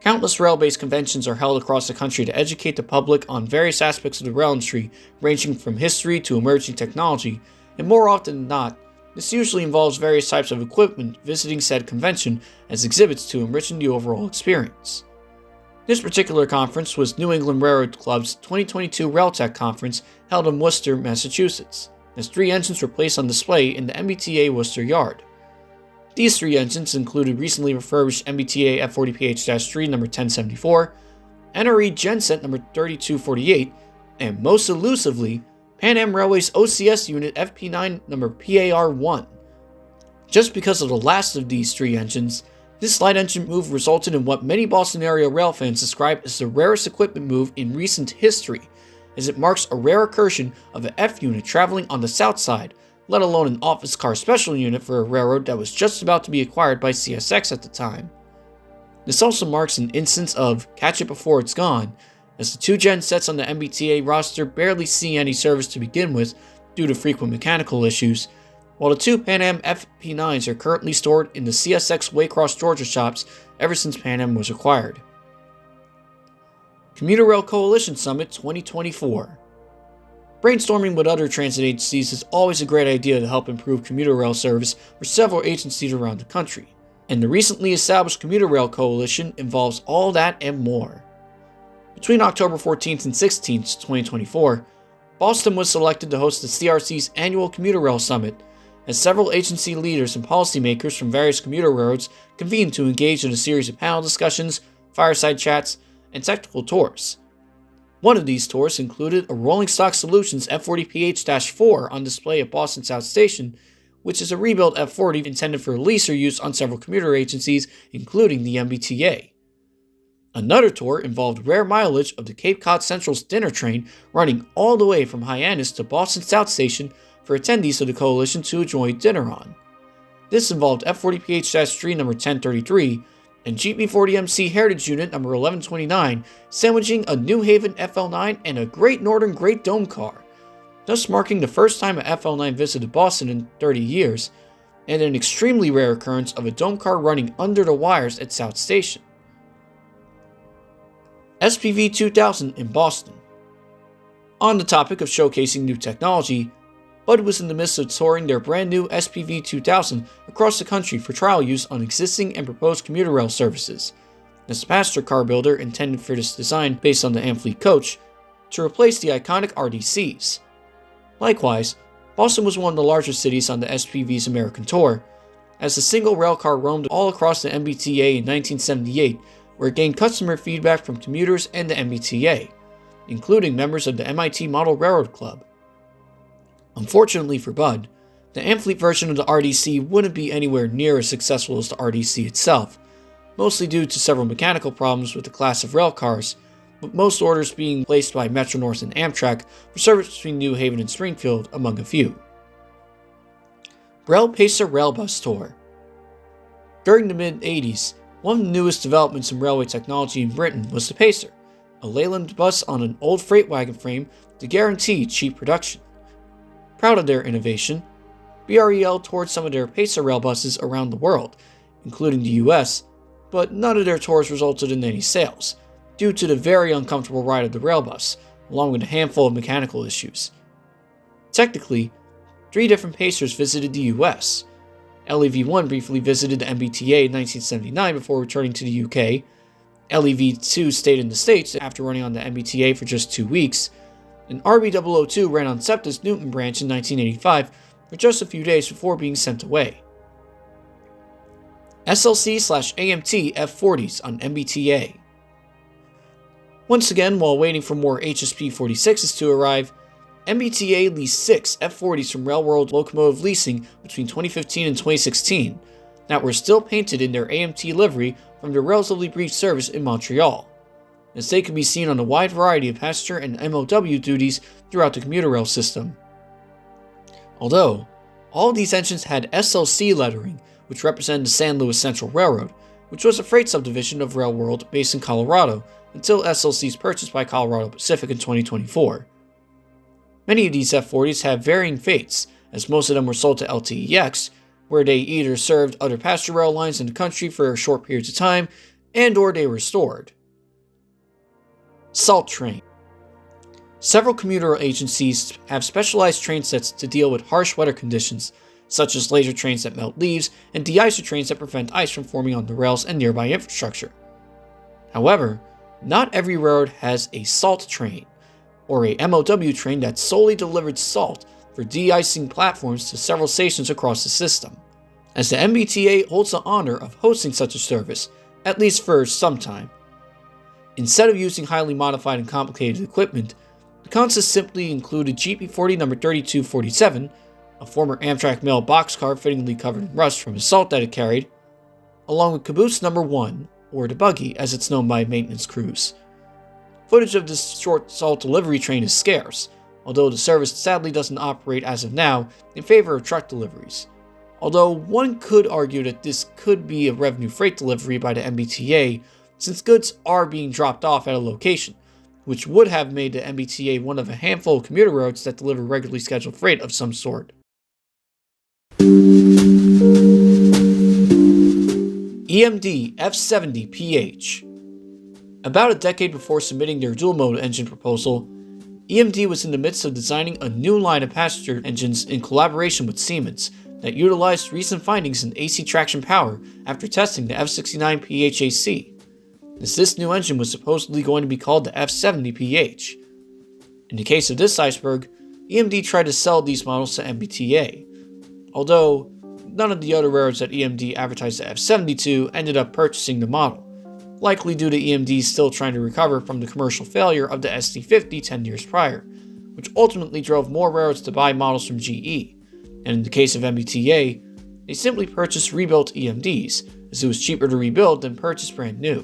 Countless rail-based conventions are held across the country to educate the public on various aspects of the rail industry, ranging from history to emerging technology, and more often than not, this usually involves various types of equipment visiting said convention as exhibits to enriching the overall experience. This particular conference was New England Railroad Club's 2022 Railtech Conference held in Worcester, Massachusetts, as 3 engines were placed on display in the MBTA Worcester Yard. These 3 engines included recently refurbished MBTA F40PH-3 number 1074, NRE Genset number 3248, and most elusively, Pan Am Railway's OCS unit FP9 number PAR1. Just because of the last of these 3 engines, this light engine move resulted in what many Boston area rail fans describe as the rarest equipment move in recent history, as it marks a rare incursion of an F unit traveling on the south side, let alone an office car special unit for a railroad that was just about to be acquired by CSX at the time. This also marks an instance of catch it before it's gone, as the 2 gen sets on the MBTA roster barely see any service to begin with due to frequent mechanical issues, while the 2 Pan Am FP9s are currently stored in the CSX Waycross, Georgia shops ever since Pan Am was acquired. Commuter Rail Coalition Summit 2024. Brainstorming with other transit agencies is always a great idea to help improve commuter rail service for several agencies around the country, and the recently established Commuter Rail Coalition involves all that and more. Between October 14th and 16th, 2024, Boston was selected to host the CRC's annual Commuter Rail Summit, as several agency leaders and policymakers from various commuter railroads convened to engage in a series of panel discussions, fireside chats, and technical tours. One of these tours included a Rolling Stock Solutions F40PH-4 on display at Boston South Station, which is a rebuilt F40 intended for lease or use on several commuter agencies, including the MBTA. Another tour involved rare mileage of the Cape Cod Central's dinner train running all the way from Hyannis to Boston South Station for attendees of the coalition to enjoy dinner on. This involved F40PH-3 number 1033 and GP40MC Heritage Unit number 1129 sandwiching a New Haven FL9 and a Great Northern Great Dome car, thus marking the first time a FL9 visited Boston in 30 years, and an extremely rare occurrence of a dome car running under the wires at South Station. SPV 2000 in Boston. On the topic of showcasing new technology, Bud was in the midst of touring their brand new SPV 2000 across the country for trial use on existing and proposed commuter rail services, as the passenger car builder intended for this design based on the Amfleet coach to replace the iconic RDCs. Likewise, Boston was one of the larger cities on the SPV's American tour, as the single railcar roamed all across the MBTA in 1978, where it gained customer feedback from commuters and the MBTA, including members of the MIT Model Railroad Club. Unfortunately for Bud, the Amfleet version of the RDC wouldn't be anywhere near as successful as the RDC itself, mostly due to several mechanical problems with the class of railcars, with most orders being placed by Metro-North and Amtrak for service between New Haven and Springfield, among a few. Rail Pacer Railbus Tour. During the mid-80s, one of the newest developments in railway technology in Britain was the Pacer, a Leyland bus on an old freight wagon frame to guarantee cheap production. Proud of their innovation, BREL toured some of their Pacer rail buses around the world, including the US, but none of their tours resulted in any sales, due to the very uncomfortable ride of the rail bus, along with a handful of mechanical issues. Technically, 3 different Pacers visited the US. LEV-1 briefly visited the MBTA in 1979 before returning to the UK, LEV-2 stayed in the States after running on the MBTA for just 2 weeks, and RB002 ran on SEPTA's Newton branch in 1985 for just a few days before being sent away. SLC/AMT F40s on MBTA. Once again, while waiting for more HSP-46s to arrive, MBTA leased 6 F40s from Railworld Locomotive Leasing between 2015 and 2016 that were still painted in their AMT livery from their relatively brief service in Montreal, as they could be seen on a wide variety of passenger and MOW duties throughout the commuter rail system. Although, all of these engines had SLC lettering, which represented the San Luis Central Railroad, which was a freight subdivision of Railworld based in Colorado until SLC's purchased by Colorado Pacific in 2024. Many of these F40s have varying fates, as most of them were sold to LTEX, where they either served other passenger rail lines in the country for short periods of time, and or they were restored. Salt Train. Several commuter agencies have specialized train sets to deal with harsh weather conditions, such as laser trains that melt leaves and de-icer trains that prevent ice from forming on the rails and nearby infrastructure. However, not every railroad has a salt train, or a MOW train that solely delivered salt for de-icing platforms to several stations across the system, as the MBTA holds the honor of hosting such a service, at least for some time. Instead of using highly modified and complicated equipment, the concept simply included GP40 number 3247, a former Amtrak mail boxcar fittingly covered in rust from the salt that it carried, along with caboose number 1, or the buggy as it's known by maintenance crews. Footage of this short salt delivery train is scarce, although the service sadly doesn't operate as of now in favor of truck deliveries. Although one could argue that this could be a revenue freight delivery by the MBTA, since goods are being dropped off at a location, which would have made the MBTA one of a handful of commuter roads that deliver regularly scheduled freight of some sort. EMD F70PH. About a decade before submitting their dual-mode engine proposal, EMD was in the midst of designing a new line of passenger engines in collaboration with Siemens that utilized recent findings in AC traction power after testing the F69PHAC, as this new engine was supposedly going to be called the F70PH. In the case of this Iceberg, EMD tried to sell these models to MBTA, although none of the other railroads that EMD advertised the F72 ended up purchasing the model, likely due to EMD still trying to recover from the commercial failure of the SD50 10 years prior, which ultimately drove more railroads to buy models from GE, and in the case of MBTA, they simply purchased rebuilt EMDs, as it was cheaper to rebuild than purchase brand new.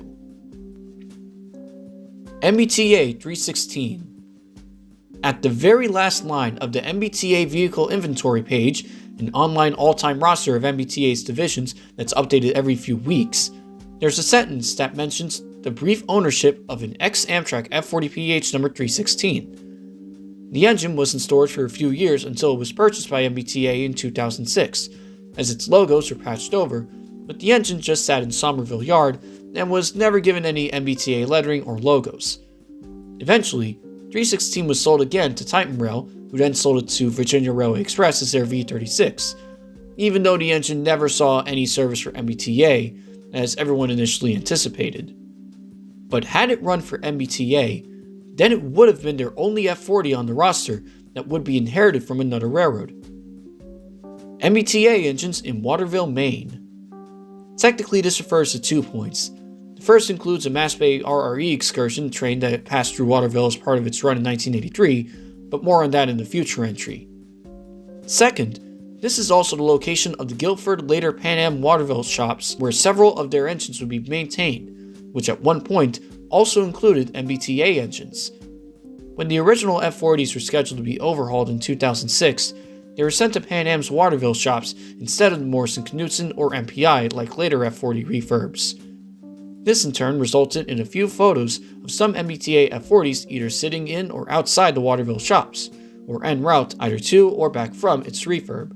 MBTA 316. At the very last line of the MBTA vehicle inventory page, an online all-time roster of MBTA's divisions that's updated every few weeks, there's a sentence that mentions the brief ownership of an ex-Amtrak F40PH number 316. The engine was in storage for a few years until it was purchased by MBTA in 2006, as its logos were patched over, but the engine just sat in Somerville Yard and was never given any MBTA lettering or logos. Eventually, 316 was sold again to Titan Rail, who then sold it to Virginia Railway Express as their V36, even though the engine never saw any service for MBTA, as everyone initially anticipated. But had it run for MBTA, then it would have been their only F40 on the roster that would be inherited from another railroad. MBTA engines in Waterville, Maine. Technically, this refers to 2 points. The first includes a Mass Bay RRE excursion train that passed through Waterville as part of its run in 1983, but more on that in the future entry. Second, this is also the location of the Guilford later Pan Am Waterville shops where several of their engines would be maintained, which at one point also included MBTA engines. When the original F40s were scheduled to be overhauled in 2006, they were sent to Pan Am's Waterville shops instead of the Morrison-Knudsen or MPI like later F40 refurbs. This in turn resulted in a few photos of some MBTA F40s either sitting in or outside the Waterville shops, or en route either to or back from its refurb.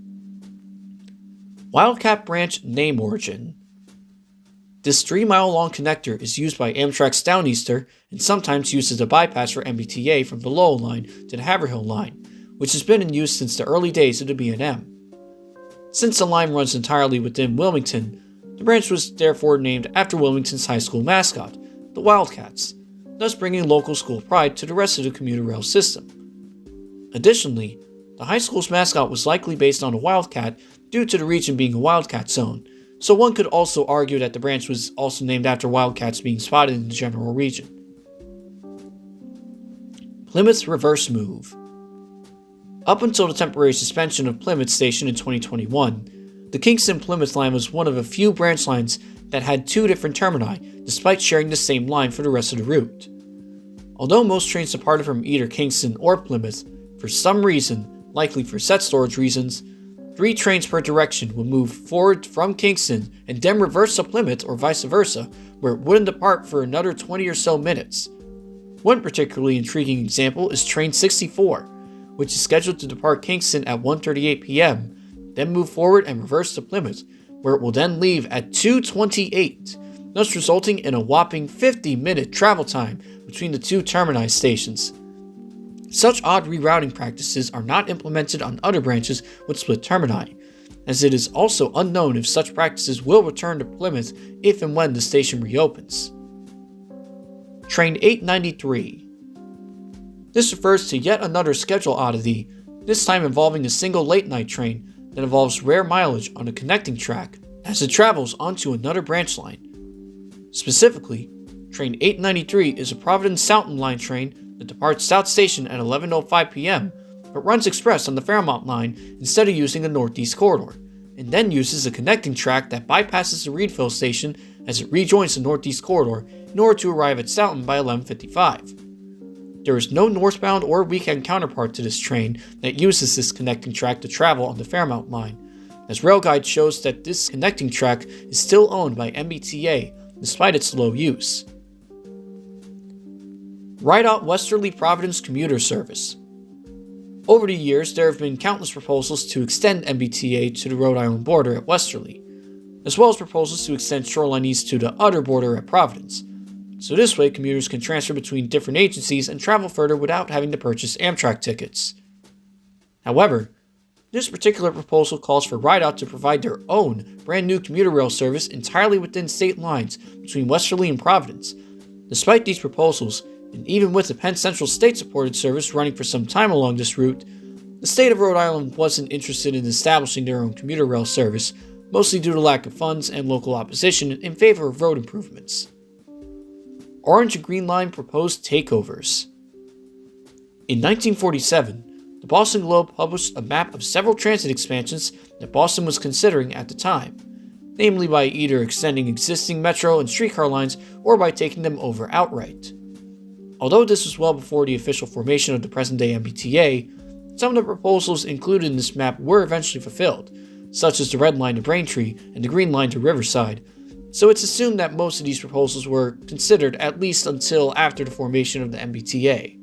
Wildcat Branch name origin. This 3-mile-long connector is used by Amtrak's Downeaster and sometimes used as a bypass for MBTA from the Lowell line to the Haverhill line, which has been in use since the early days of the B&M. Since the line runs entirely within Wilmington, the branch was therefore named after Wilmington's high school mascot, the Wildcats, thus bringing local school pride to the rest of the commuter rail system. Additionally, the high school's mascot was likely based on a wildcat due to the region being a wildcat zone, so one could also argue that the branch was also named after wildcats being spotted in the general region. Plymouth reverse move. Up until the temporary suspension of Plymouth Station in 2021, the Kingston-Plymouth line was one of a few branch lines that had 2 different termini, despite sharing the same line for the rest of the route. Although most trains departed from either Kingston or Plymouth, for some reason, likely for set storage reasons, 3 trains per direction would move forward from Kingston and then reverse to Plymouth or vice versa, where it wouldn't depart for another 20 or so minutes. One particularly intriguing example is Train 64, which is scheduled to depart Kingston at 1:38 p.m., then move forward and reverse to Plymouth, where it will then leave at 2:28, thus resulting in a whopping 50-minute travel time between the 2 termini stations. Such odd rerouting practices are not implemented on other branches with split termini, as it is also unknown if such practices will return to Plymouth if and when the station reopens. Train 893. This refers to yet another schedule oddity, this time involving a single late-night train that involves rare mileage on a connecting track as it travels onto another branch line. Specifically, Train 893 is a Providence Southern Line train that departs South Station at 11:05 p.m., but runs express on the Fairmont Line instead of using the Northeast Corridor, and then uses a connecting track that bypasses the Readville station as it rejoins the Northeast Corridor in order to arrive at Southern by 11:55. There is no northbound or weekend counterpart to this train that uses this connecting track to travel on the Fairmont Line, as RailGuide shows that this connecting track is still owned by MBTA despite its low use. Rideout Westerly Providence commuter service. Over the years, there have been countless proposals to extend MBTA to the Rhode Island border at Westerly, as well as proposals to extend Shoreline East to the other border at Providence. So this way, commuters can transfer between different agencies and travel further without having to purchase Amtrak tickets. However, this particular proposal calls for Rideout to provide their own brand new commuter rail service entirely within state lines between Westerly and Providence. Despite these proposals, and even with the Penn Central state-supported service running for some time along this route, the state of Rhode Island wasn't interested in establishing their own commuter rail service, mostly due to lack of funds and local opposition in favor of road improvements. Orange and Green Line proposed takeovers. In 1947, the Boston Globe published a map of several transit expansions that Boston was considering at the time, namely by either extending existing metro and streetcar lines or by taking them over outright. Although this was well before the official formation of the present-day MBTA, some of the proposals included in this map were eventually fulfilled, such as the Red Line to Braintree and the Green Line to Riverside, so it's assumed that most of these proposals were considered at least until after the formation of the MBTA.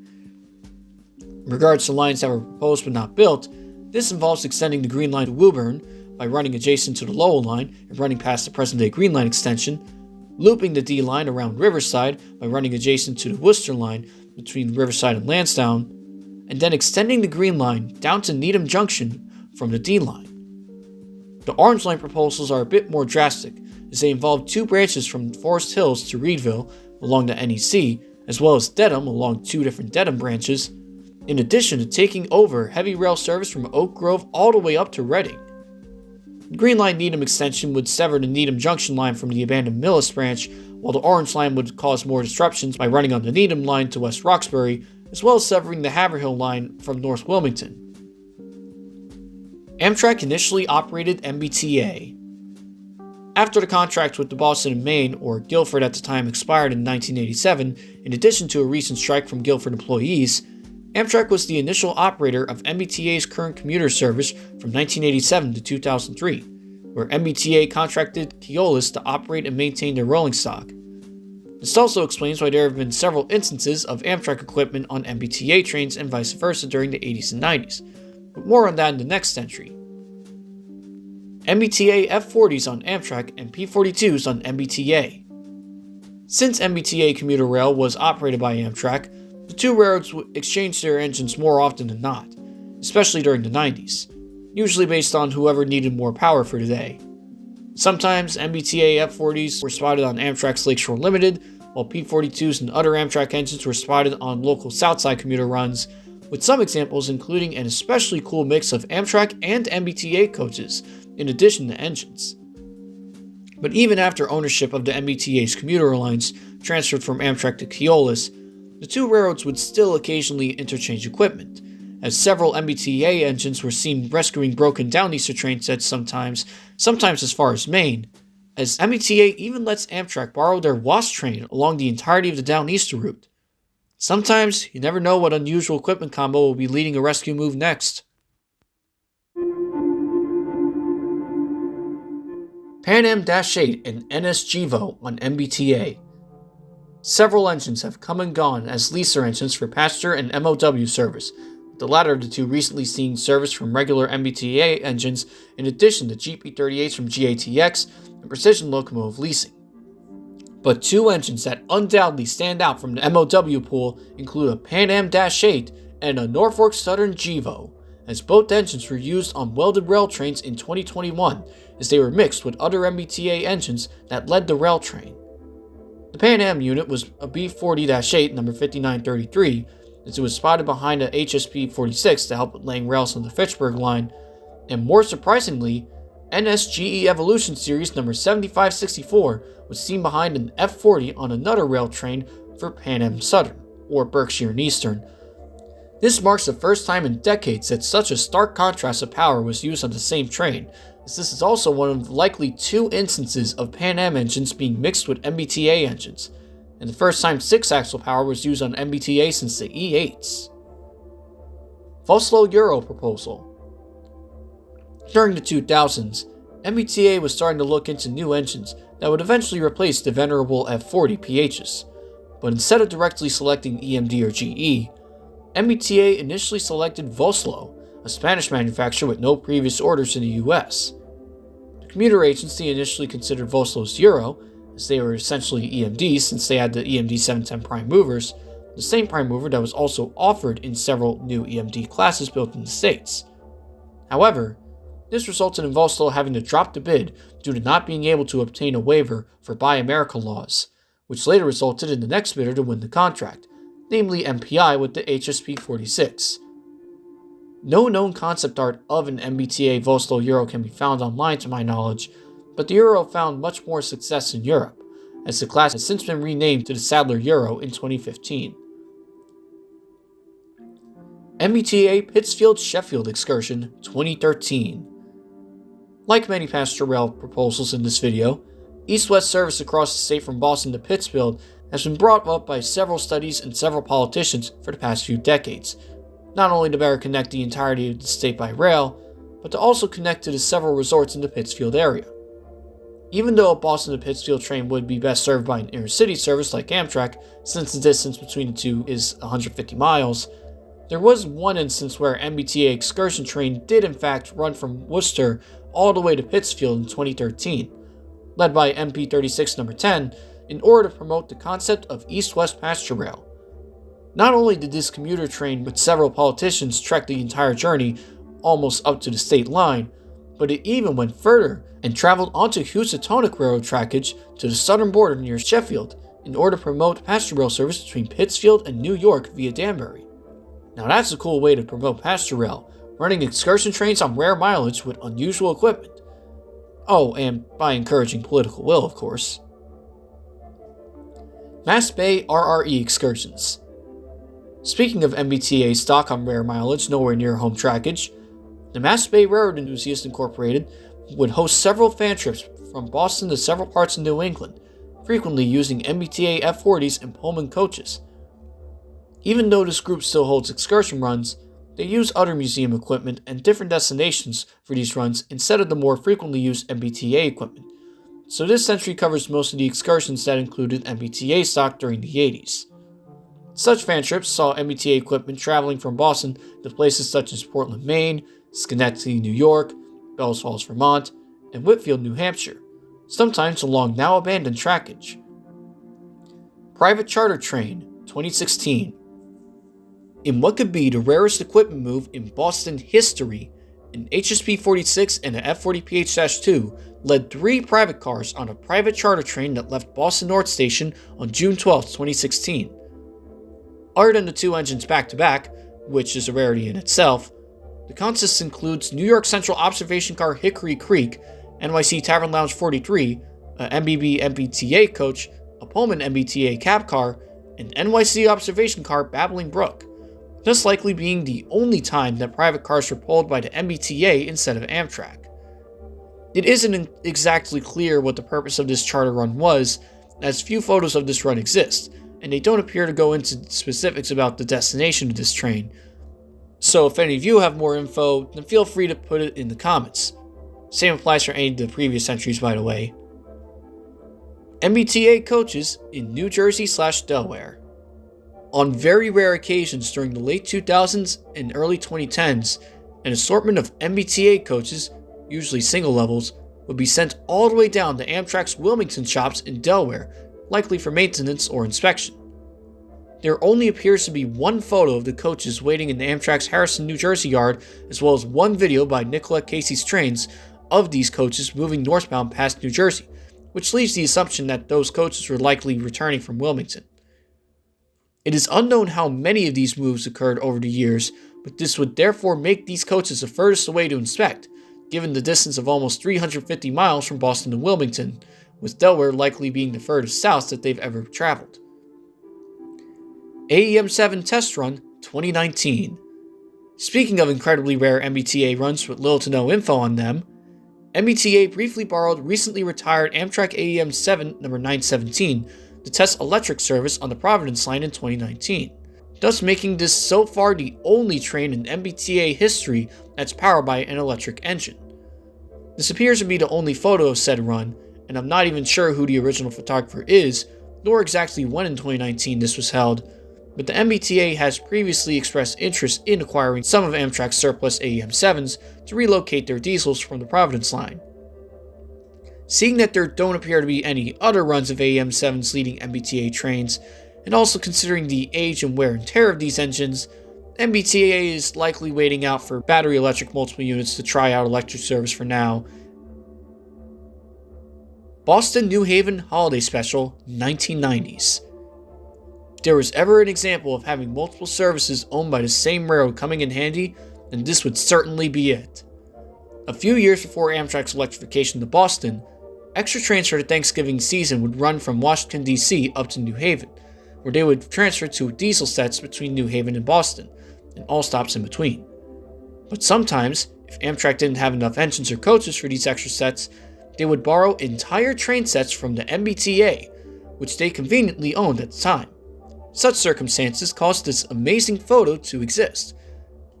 In regards to lines that were proposed but not built, this involves extending the Green Line to Woburn, by running adjacent to the Lowell line and running past the present-day Green Line extension, looping the D line around Riverside by running adjacent to the Worcester line between Riverside and Lansdowne, and then extending the Green Line down to Needham Junction from the D line. The Orange Line proposals are a bit more drastic, as they involve two branches from Forest Hills to Readville along the NEC, as well as Dedham along two different Dedham branches, in addition to taking over heavy rail service from Oak Grove all the way up to Reading. The Green Line Needham extension would sever the Needham Junction line from the abandoned Millis branch, while the Orange Line would cause more disruptions by running on the Needham line to West Roxbury, as well as severing the Haverhill line from North Wilmington. Amtrak initially operated MBTA. After the contract with the Boston and Maine, or Guilford at the time, expired in 1987, in addition to a recent strike from Guilford employees, Amtrak was the initial operator of MBTA's current commuter service from 1987 to 2003, where MBTA contracted Keolis to operate and maintain their rolling stock. This also explains why there have been several instances of Amtrak equipment on MBTA trains and vice versa during the 80s and 90s, but more on that in the next entry. MBTA F40s on Amtrak and P42s on MBTA. Since MBTA commuter rail was operated by Amtrak, the two railroads would exchange their engines more often than not, especially during the 90s, usually based on whoever needed more power for the day. Sometimes MBTA F40s were spotted on Amtrak's Lakeshore Limited, while P42s and other Amtrak engines were spotted on local Southside commuter runs, with some examples including an especially cool mix of Amtrak and MBTA coaches, in addition to engines. But even after ownership of the MBTA's commuter lines transferred from Amtrak to Keolis, the two railroads would still occasionally interchange equipment, as several MBTA engines were seen rescuing broken Downeaster train sets sometimes as far as Maine, as MBTA even lets Amtrak borrow their WASP train along the entirety of the Downeaster route. Sometimes, you never know what unusual equipment combo will be leading a rescue move next. Pan Am-8 and NS-GEVO on MBTA. Several engines have come and gone as leaser engines for passenger and MOW service, with the latter of the two recently seeing service from regular MBTA engines in addition to GP38s from GATX and Precision Locomotive leasing. But two engines that undoubtedly stand out from the MOW pool include a Pan Am-8 and a Norfolk Southern GEVO, as both engines were used on welded rail trains in 2021 as they were mixed with other MBTA engines that led the rail train. The Pan Am unit was a B40-8 number 5933, as it was spotted behind a HSP 46 to help with laying rails on the Fitchburg line, and more surprisingly, NSGE Evolution Series number 7564 was seen behind an F40 on another rail train for Pan Am Southern, or Berkshire and Eastern. This marks the first time in decades that such a stark contrast of power was used on the same train, as this is also one of likely two instances of Pan Am engines being mixed with MBTA engines, and the first time 6-axle power was used on MBTA since the E8s. Voslo Euro proposal. During the 2000s, MBTA was starting to look into new engines that would eventually replace the venerable F40 PHs, but instead of directly selecting EMD or GE, MBTA initially selected Voslo, a Spanish manufacturer with no previous orders in the US. The commuter agency initially considered Voslo's Euro, as they were essentially EMDs since they had the EMD 710 prime movers, the same prime mover that was also offered in several new EMD classes built in the States. However, this resulted in Voslo having to drop the bid due to not being able to obtain a waiver for Buy America laws, which later resulted in the next bidder to win the contract, namely MPI with the HSP 46. No known concept art of an MBTA Voslo Euro can be found online to my knowledge, but the Euro found much more success in Europe, as the class has since been renamed to the Sadler Euro in 2015. MBTA Pittsfield-Sheffield Excursion 2013. Like many passenger rail proposals in this video, east-west service across the state from Boston to Pittsfield has been brought up by several studies and several politicians for the past few decades, not only to better connect the entirety of the state by rail, but to also connect to the several resorts in the Pittsfield area. Even though a Boston to Pittsfield train would be best served by an intercity service like Amtrak, since the distance between the two is 150 miles, There was one instance where MBTA Excursion train did in fact run from Worcester all the way to Pittsfield in 2013, led by MP 36 No. 10, in order to promote the concept of east-west passenger rail. Not only did this commuter train with several politicians trek the entire journey almost up to the state line, but it even went further and traveled onto Housatonic Railroad trackage to the southern border near Sheffield in order to promote passenger rail service between Pittsfield and New York via Danbury. Now that's a cool way to promote passenger rail, running excursion trains on rare mileage with unusual equipment. Oh, and by encouraging political will, of course. Mass Bay RRE excursions. Speaking of MBTA stock on rare mileage nowhere near home trackage, the Mass Bay Railroad Enthusiasts Incorporated would host several fan trips from Boston to several parts of New England, frequently using MBTA F40s and Pullman coaches. Even though this group still holds excursion runs, they use other museum equipment and different destinations for these runs instead of the more frequently used MBTA equipment. So this entry covers most of the excursions that included MBTA stock during the 80s. Such fan trips saw MBTA equipment traveling from Boston to places such as Portland, Maine, Schenectady, New York, Bells Falls, Vermont, and Whitfield, New Hampshire, sometimes along now abandoned trackage. Private Charter Train, 2016. In what could be the rarest equipment move in Boston history, an HSP 46 and an F40 PH-2 led 3 private cars on a private charter train that left Boston North Station on June 12, 2016. Other than the 2 engines back-to-back, which is a rarity in itself, the consist includes New York Central Observation Car Hickory Creek, NYC Tavern Lounge 43, a MBB MBTA coach, a Pullman MBTA cab car, and NYC Observation Car Babbling Brook, thus likely being the only time that private cars were pulled by the MBTA instead of Amtrak. It isn't exactly clear what the purpose of this charter run was, as few photos of this run exist, and they don't appear to go into specifics about the destination of this train. So if any of you have more info, then feel free to put it in the comments. Same applies for any of the previous entries, by the way. MBTA coaches in New Jersey/Delaware. On very rare occasions during the late 2000s and early 2010s, an assortment of MBTA coaches, usually single levels, would be sent all the way down to Amtrak's Wilmington shops in Delaware, likely for maintenance or inspection. There only appears to be one photo of the coaches waiting in the Amtrak's Harrison, New Jersey yard, as well as one video by Nicolette Casey's Trains of these coaches moving northbound past New Jersey, which leaves the assumption that those coaches were likely returning from Wilmington. It is unknown how many of these moves occurred over the years, but this would therefore make these coaches the furthest away to inspect, given the distance of almost 350 miles from Boston to Wilmington, with Delaware likely being the furthest south that they've ever traveled. AEM7 Test Run 2019. Speaking of incredibly rare MBTA runs with little to no info on them, MBTA briefly borrowed recently retired Amtrak AEM7 number 917 to test electric service on the Providence line in 2019, thus making this so far the only train in MBTA history that's powered by an electric engine. This appears to be the only photo of said run, and I'm not even sure who the original photographer is, nor exactly when in 2019 this was held, but the MBTA has previously expressed interest in acquiring some of Amtrak's surplus AEM7s to relocate their diesels from the Providence line. Seeing that there don't appear to be any other runs of AEM7s leading MBTA trains, and also considering the age and wear and tear of these engines, MBTA is likely waiting out for battery electric multiple units to try out electric service for now. Boston New Haven Holiday Special 1990s. If there was ever an example of having multiple services owned by the same railroad coming in handy, then this would certainly be it. A few years before Amtrak's electrification to Boston, extra trains for the Thanksgiving season would run from Washington, D.C. up to New Haven, where they would transfer to diesel sets between New Haven and Boston, and all stops in between. But sometimes, if Amtrak didn't have enough engines or coaches for these extra sets, they would borrow entire train sets from the MBTA, which they conveniently owned at the time. Such circumstances caused this amazing photo to exist,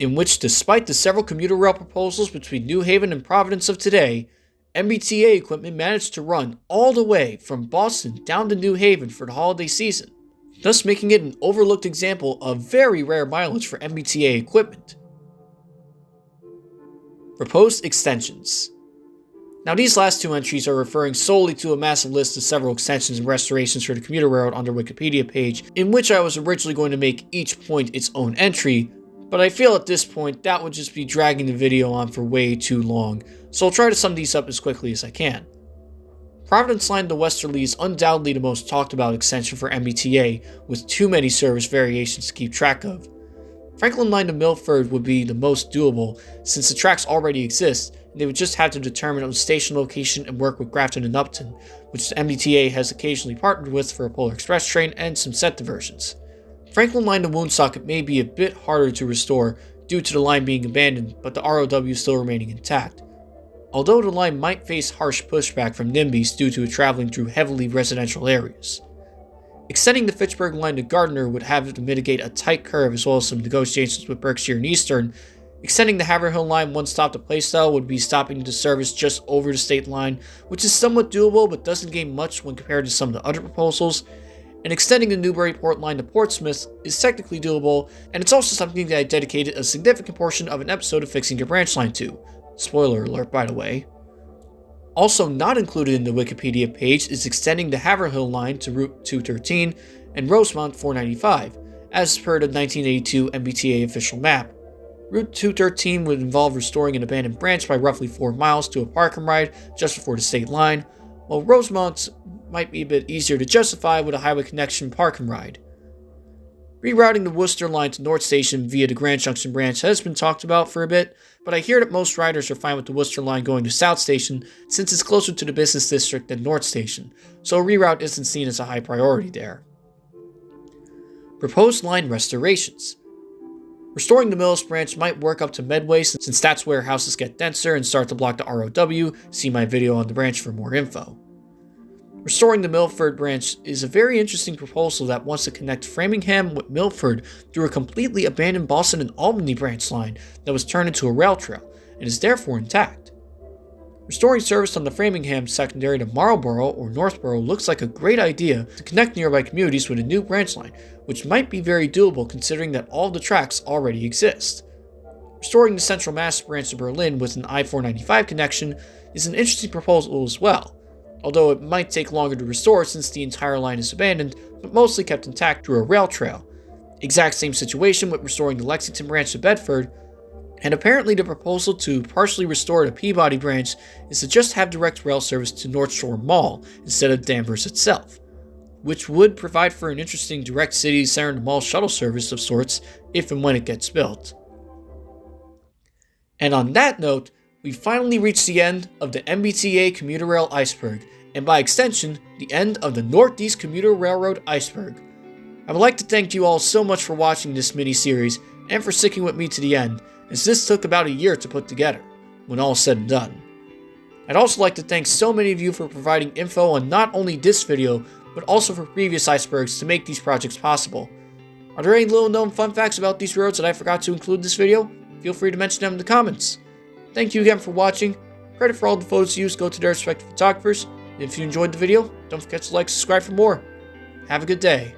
in which despite the several commuter rail proposals between New Haven and Providence of today, MBTA equipment managed to run all the way from Boston down to New Haven for the holiday season. thus making it an overlooked example of very rare mileage for MBTA equipment. Proposed extensions. Now these last two entries are referring solely to a massive list of several extensions and restorations for the commuter railroad on their Wikipedia page, in which I was originally going to make each point its own entry, but I feel at this point that would just be dragging the video on for way too long, so I'll try to sum these up as quickly as I can. Providence line to Westerly is undoubtedly the most talked about extension for MBTA, with too many service variations to keep track of. Franklin line to Milford would be the most doable, since the tracks already exist, and they would just have to determine a station location and work with Grafton and Upton, which the MBTA has occasionally partnered with for a Polar Express train and some set diversions. Franklin line to Woonsocket may be a bit harder to restore due to the line being abandoned, but the ROW still remaining intact. Although the line might face harsh pushback from NIMBYs due to it traveling through heavily residential areas. Extending the Fitchburg line to Gardner would have to mitigate a tight curve as well as some negotiations with Berkshire and Eastern. Extending the Haverhill line one stop to Playstyle would be stopping the service just over the state line, which is somewhat doable but doesn't gain much when compared to some of the other proposals. And extending the Newburyport line to Portsmouth is technically doable, and it's also something that I dedicated a significant portion of an episode of Fixing Your Branch Line to. Spoiler alert, by the way. Also not included in the Wikipedia page is extending the Haverhill line to Route 213 and Rosemont 495, as per the 1982 MBTA official map. Route 213 would involve restoring an abandoned branch by roughly 4 miles to a park and ride just before the state line, while Rosemont might be a bit easier to justify with a highway connection park and ride. Rerouting the Worcester line to North Station via the Grand Junction branch has been talked about for a bit, but I hear that most riders are fine with the Worcester line going to South Station since it's closer to the business district than North Station, so a reroute isn't seen as a high priority there. Proposed line restorations. Restoring the Millis branch might work up to Medway since that's where houses get denser and start to block the ROW. See my video on the branch for more info. Restoring the Milford branch is a very interesting proposal that wants to connect Framingham with Milford through a completely abandoned Boston and Albany branch line that was turned into a rail trail and is therefore intact. Restoring service on the Framingham secondary to Marlborough or Northborough looks like a great idea to connect nearby communities with a new branch line, which might be very doable considering that all the tracks already exist. Restoring the Central Mass branch to Berlin with an I-495 connection is an interesting proposal as well, although it might take longer to restore since the entire line is abandoned, but mostly kept intact through a rail trail. Exact same situation with restoring the Lexington branch to Bedford, and apparently the proposal to partially restore the Peabody branch is to just have direct rail service to North Shore Mall instead of Danvers itself, which would provide for an interesting direct city center to mall shuttle service of sorts if and when it gets built. And on that note, we finally reached the end of the MBTA commuter rail iceberg, and by extension, the end of the Northeast Commuter Railroad iceberg. I would like to thank you all so much for watching this mini-series, and for sticking with me to the end, as this took about a year to put together, when all is said and done. I'd also like to thank so many of you for providing info on not only this video, but also for previous icebergs to make these projects possible. Are there any little known fun facts about these roads that I forgot to include in this video? Feel free to mention them in the comments. Thank you again for watching. Credit for all the photos used go to their respective photographers. And if you enjoyed the video, don't forget to like and subscribe for more. Have a good day.